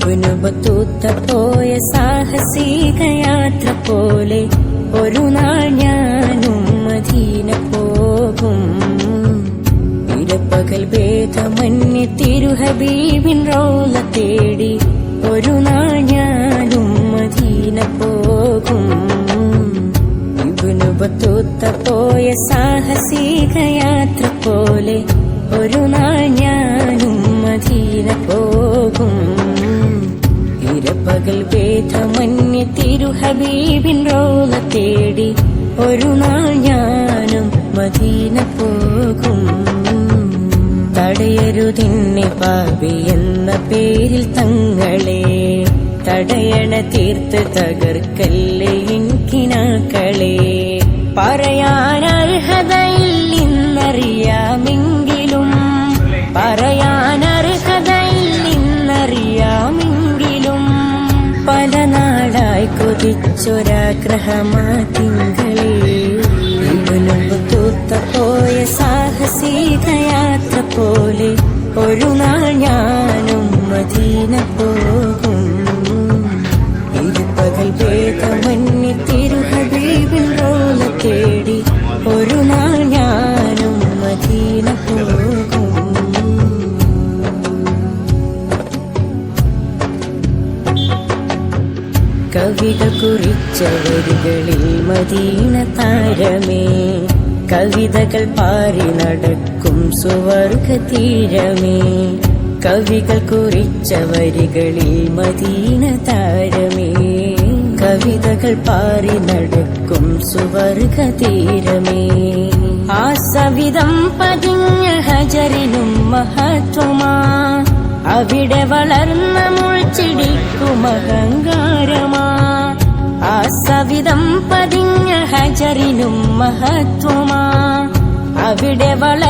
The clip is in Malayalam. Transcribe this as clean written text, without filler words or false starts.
ഇബ്നു ബത്തൂത്ത പോയ സാഹസിക യാത്ര പോലെ ഒരു നാൾ ഞാനും മദീന പോകും. ഇരപ്പകൽ ഭേദമന്യേ തിരുഹബീബിൻ റൗള തേടി ഒരു നാൾ ഞാനും മദീന പോകും. ഇബ്നു ബത്തൂത്ത പോയ സാഹസിക യാത്ര പോലെ ഒരു നാൾ ഞാനും മദീന പോകും. ഇരപ്പകൽ ഭേദമന്യേ തിരുഹബീബിൻ റൗള തേടി ഒരു നാൾ ഞാനും മദീന പോകും. തടയരുതിന്നെ പാപി എന്ന പേരിൽ തങ്ങളെ, തടയണ തീർത്ത് തകർക്കല്ലേ ഇൻകിനാക്കളെ. പറയാനർഹതയില്ലെന്നറിയാമെങ്കിലും, പറയാനർഹതയില്ലെന്നറിയാമെങ്കിലും പല നാളായി കൊതിച്ചൊരാഗ്രഹമാ തിങ്കളെ. ഇബ്നു ബത്തൂത്ത പോയ സാഹസിക യാത്ര പോലെ ഒരു നാൾ ഞാനും മദീന പോകും. ഇരുപകൽ ഭേദമന്യേ തിരുഹബീബിൻ റൗള തേടി ഒരു നാൾ ഞാനും മദീന പോകും. കവികൾ കുറിച്ച വരികളിൽ മദീന താരമേ, കവിതകൾ പാറി നടക്കും സുവർഗ തീരമേ. കവികൾ കുറിച്ച വരികളിൽ മദീന താരമേ, കവിതകൾ പാറി നടക്കും സുവർഗ തീരമേ. ആ സവിധം പതിഞ്ഞ ഹജറിനും മഹത്വമാ, അവിടെ വളർന്ന മുൾച്ചിടിക്കും അഹങ്കാരമാ. ആ സവിധം പതിഞ്ഞ ഹജറിനും മഹത്വമാ, അവിടെ വളർന്ന